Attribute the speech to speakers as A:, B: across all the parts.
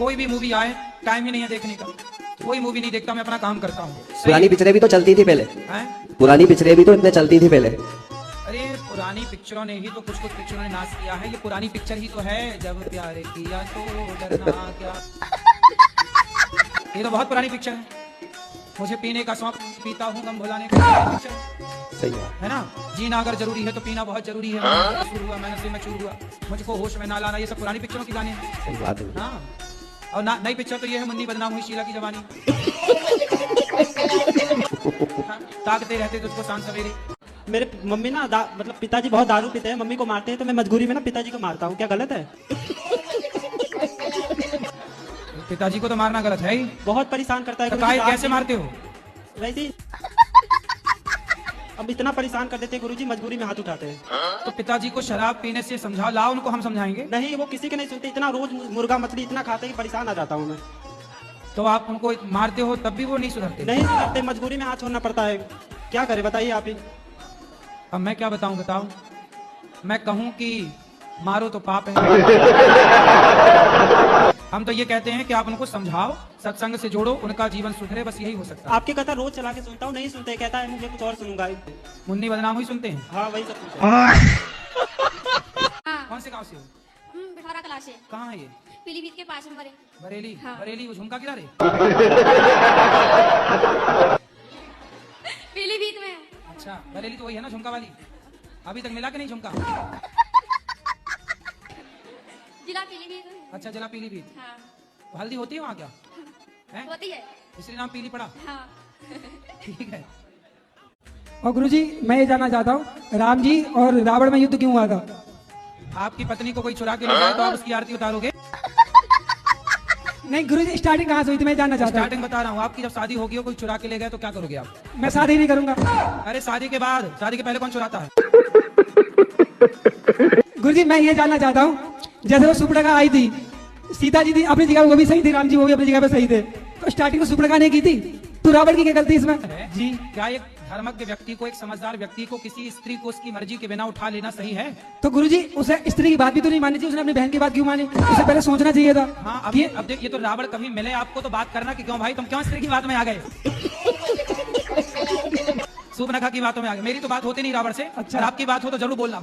A: कोई भी मूवी आए टाइम ही नहीं है देखने का, कोई मूवी नहीं देखता, मैं अपना काम करता हूँ।
B: पुरानी पिक्चरें भी तो चलती थी पहले।
A: हैं?
B: पुरानी पिक्चरें भी तो इतने चलती थी पहले।
A: अरे पुरानी पिक्चरों ने ही तो कुछ कुछ पिक्चरों ने नाश किया है, ये पुरानी पिक्चर ही तो है, जब प्यार किया तो डरना क्या। ये तो बहुत पुरानी पिक्चर है। मुझे पीने का शौक, पीता हूँ गम भुलाने का पिक्चर
B: सही
A: है ना। जीना अगर जरूरी है तो पीना बहुत जरूरी है। शुरू हुआ मैंने से मैं चूर हुआ, मुझको होश में ना लाना, ये सब पुरानी पिक्चरों की गाने हैं।
B: सही बात है।
A: हाँ, और नई पिक्चर तो ये है, मुन्नी बदनाम हुई शीला की जवानी। हाँ, ताकते रहते तुझको शाम सवेरे।
C: मेरे मम्मी ना मतलब पिताजी बहुत दारू पीते हैं, मम्मी को मारते हैं, तो मैं मजबूरी में ना पिताजी को मारता हूँ। क्या गलत है?
A: पिताजी को तो मारना गलत है ही।
C: बहुत परेशान करता है।
A: तो
C: गुरुजी,
A: कैसे मारते हो?
C: वैसे ही अब इतना परेशान कर देते हैं गुरुजी, मजबूरी में हाथ उठाते हैं।
A: तो पिताजी को शराब पीने से समझाओ, लाओ उनको, हम समझाएंगे।
C: नहीं, वो किसी के नहीं सुनते। इतना रोज मुर्गा मछली इतना खाते हैं कि परेशान आ जाता हूँ मैं।
A: तो आप उनको मारते हो तब भी वो नहीं सुधरते?
C: नहीं सुधरते, मजबूरी में हाथ छोड़ना पड़ता है। क्या करे बताइए आप ही।
A: अब मैं क्या बताऊं, बताओ। मैं कहूं कि मारो तो पाप है। हम तो ये कहते हैं कि आप उनको समझाओ, सत्संग से जोड़ो, उनका जीवन सुधरे, बस यही हो सकता है।
C: आपकी कथा रोज चला के सुनता हूँ, नहीं सुनते। कहता है मुझे कुछ और सुनूंगा।
A: मुन्नी बदनाम हुई सुनते हैं?
C: हाँ, वही सब सुनते हैं।
A: कौन से गांव से हो?
D: बिठौरा कला से।
A: कहाँ है ये?
D: पीलीभीत के पास में बड़े।
A: बरेली?
D: हाँ।
A: बरेली वो झुमका किधर है?
D: पीलीभीत में।
A: अच्छा, बरेली तो वही है ना झुमका वाली। अभी तक मिला कि नहीं झुमका?
D: जिला पीलीभीत।
A: अच्छा, जिला पीलीभीत।
D: हाँ।
A: तो हल्दी होती है वहाँ क्या है?
D: होती है।
A: इसलिए नाम पीली पड़ा।
D: हाँ।
A: ठीक है।
E: और गुरुजी, मैं ये जानना चाहता हूँ, राम जी और रावण में युद्ध क्यों हुआ था?
A: आपकी पत्नी को कोई चुरा के ले जाए तो आप उसकी आरती उतारोगे?
E: नहीं गुरुजी, स्टार्टिंग कहाँ से हुई थी मैं जानना चाहता हूँ।
A: स्टार्टिंग बता रहा हूँ। आपकी जब शादी होगी और कोई चुरा के ले गए तो क्या करोगे आप?
E: मैं शादी नहीं करूंगा।
A: अरे शादी के बाद, शादी के पहले कौन चुराता है?
E: गुरुजी, मैं ये जानना चाहता हूँ, जैसे वो सुपर्णखा आई थी, सीता जी थी अपनी जगह, वो भी सही थी, राम जी वो भी अपनी जगह पे सही थे, तो स्टार्टिंग में सुपर्णखा ने की थी, तो रावण की क्या गलती इसमें?
A: जी, क्या एक धर्मज्ञ व्यक्ति को, एक समझदार व्यक्ति को किसी स्त्री को उसकी मर्जी के बिना उठा लेना सही है?
E: तो गुरुजी, उसे स्त्री की बात भी तो नहीं माननी चाहिए, उसने अपनी बहन की बात क्यों मानी? उसे पहले सोचना चाहिए था।
A: हाँ, अब देख, ये तो रावण कभी मिले आपको तो बात करना कि क्यों भाई तुम क्यों स्त्री की बात में आ गए? सुपर्णखा की बातों में आ गए। मेरी तो बात होती नहीं रावण से। अच्छा, आपकी बात हो तो जरूर बोलना।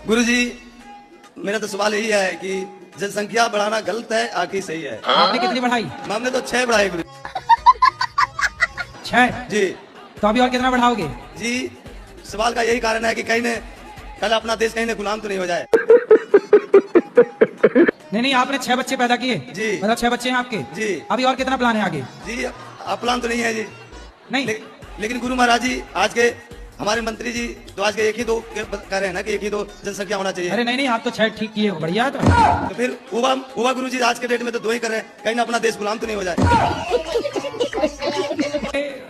F: गुरुजी, मेरा तो सवाल यही है कि जनसंख्या बढ़ाना गलत है आखिर सही है?
A: आपने कितनी बढ़ाई?
F: हमने तो 6 बढ़ाए गुरु
A: 6?
F: जी।
A: तो अभी और कितना बढ़ाओगे?
F: जी, सवाल का यही कारण है कि कहीं ने कल अपना देश कहीं ने गुलाम तो नहीं हो जाए।
A: नहीं, आपने 6 बच्चे पैदा किए
F: जी।
A: मतलब 6 बच्चे हैं आपके जी। अभी और कितना प्लान है आगे?
F: जी, अब प्लान तो नहीं है जी।
A: नहीं,
F: लेकिन गुरु महाराज जी, आज के हमारे मंत्री जी तो आज के 1 ही 2 कह रहे हैं ना कि 1 ही 2 जनसंख्या होना चाहिए।
A: अरे नहीं, आप तो 6 ठीक किए हो, बढ़िया।
F: तो फिर हुआ गुरु जी, आज के डेट में तो 2 ही कर रहे हैं, कहीं ना अपना देश गुलाम तो नहीं हो जाए।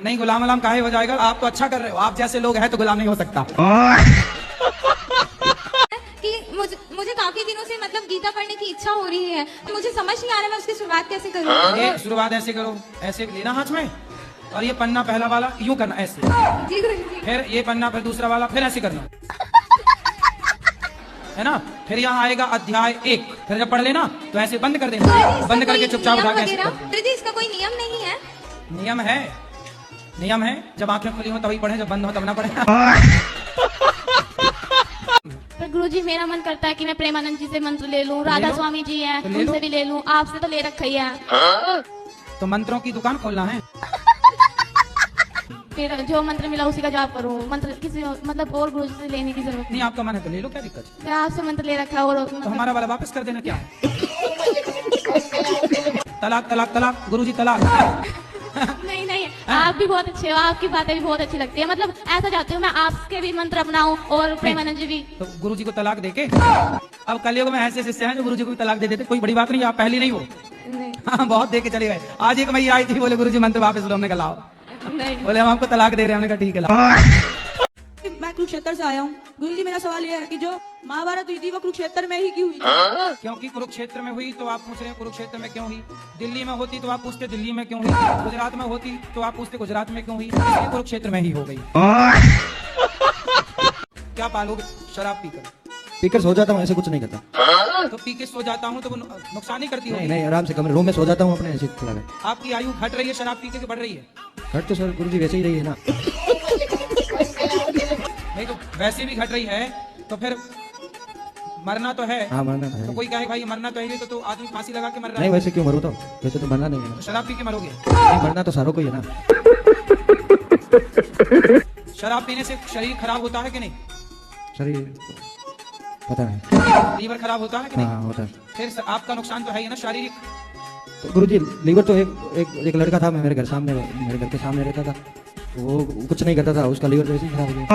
A: नहीं, गुलाम वलाम काहे हो जाएगा? आप तो अच्छा कर रहे हो, आप जैसे लोग हैं तो गुलाम नहीं हो सकता।
D: कि मुझे काफी दिनों से मतलब गीता पढ़ने की इच्छा हो रही है, मुझे समझ नहीं आ रहा मैं उसकी शुरुआत कैसे करूँ।
A: शुरुआत ऐसे करो, ऐसे लेना हाथ में, और ये पन्ना पहला वाला यूं करना ऐसे,
D: जी गुरुजी।
A: फिर ये पन्ना, फिर दूसरा वाला, फिर ऐसे करना है ना। फिर यहाँ आएगा अध्याय 1, फिर जब पढ़ लेना तो ऐसे बंद कर देना, बंद करके चुपचाप उठा के ऐसे कर देना।
D: गुरुजी, इसका कोई नियम नहीं है?
A: नियम है, नियम है। जब आंखें खुली हो तभी पढ़े, जब बंद हो तब ना पढ़े।
D: पर गुरुजी, मेरा मन करता है कि मैं प्रेमानंद जी से मंत्र ले लूं, राधा स्वामी जी हैं, उनसे भी ले लूं, आपसे तो ले रखा ही है।
A: तो मंत्रों की दुकान खोलना है।
D: फिर जो मंत्र मिला उसी का जाप करूं, मंत्र किसी मतलब और गुरुजी से लेने की जरूरत
A: नहीं, आपका मन है तो ले लो, क्या दिक्कत है?
D: मैं आपसे मंत्र ले रखा है और
A: तो हमारा वाला वापस कर देना। क्या तलाक तलाक तलाक, गुरुजी तलाक।
D: नहीं नहीं, आप भी बहुत अच्छे हो, आपकी बातें भी बहुत अच्छी लगती है, मतलब ऐसा चाहती हूँ मैं आपके भी मंत्र अपनाऊं और प्रेमानंद जी भी।
A: तो गुरुजी को तलाक देके, अब कलयुग में ऐसे शिष्य हैं जो गुरुजी को भी तलाक दे देते, कोई बड़ी बात नहीं, आप पहली नहीं हो। हाँ, बहुत दे के चले गए। आज एक मैया आई थी, बोले गुरुजी मंत्र वापस लो, हमने कहा लाओ, बोले हम आपको तलाक दे रहे हैं, हमने कहा ठीक है लाओ।
G: मैं कुरुक्षेत्र से आया हूँ गुरुजी, मेरा सवाल यह है कि जो महाभारत हुई थी वो कुरुक्षेत्र में ही क्यों हुई थी?
A: क्योंकि कुरुक्षेत्र में हुई तो आप पूछ रहे हैं कुरुक्षेत्र में क्यों हुई। दिल्ली में होती तो आप पूछते दिल्ली में क्यों हुई, गुजरात में होती तो आप पूछते गुजरात में क्यों हुई, इसलिए कुरुक्षेत्र में ही हो गई। क्या पालोगे शराब पीकर?
H: पीकर सो जाता हूँ, ऐसे कुछ नहीं करता।
A: तो पी के सो जाता हूँ तो वो नुकसान नहीं करती
H: नहीं
A: होगी।
H: नहीं, आराम से कमरे रूम में सो जाता हूँ अपने, ऐसे चला गया।
A: आपकी आयु घट रही है शराब पी के बढ़ रही है?
H: घट तो सर गुरुजी वैसे ही रही है ना।
A: नहीं तो वैसे भी घट रही है तो फिर मरना तो है।
H: हाँ मरना तो
A: तो
H: है।
A: कोई कहे भाई मरना तो है तो आदमी फांसी लगा के मर रहा
H: नहीं
A: है।
H: वैसे क्यों मरूँ, तो वैसे तो मरना नहीं है ना।
A: तो शराब पी के मरोगे?
H: नहीं, मरना तो सारों को ही है ना।
A: शराब पीने से शरीर खराब होता है कि नहीं?
H: शरीर पता नहीं।
A: लीवर खराब होता है कि नहीं?
H: हाँ होता है।
A: फिर आपका नुकसान तो है ही ना शारीरिक।
H: तो गुरुजी लीवर तो एक लड़का था, मैं मेरे घर के सामने रहता था, वो कुछ नहीं करता था, उसका लीवर तो ऐसे ही खराब हो गया।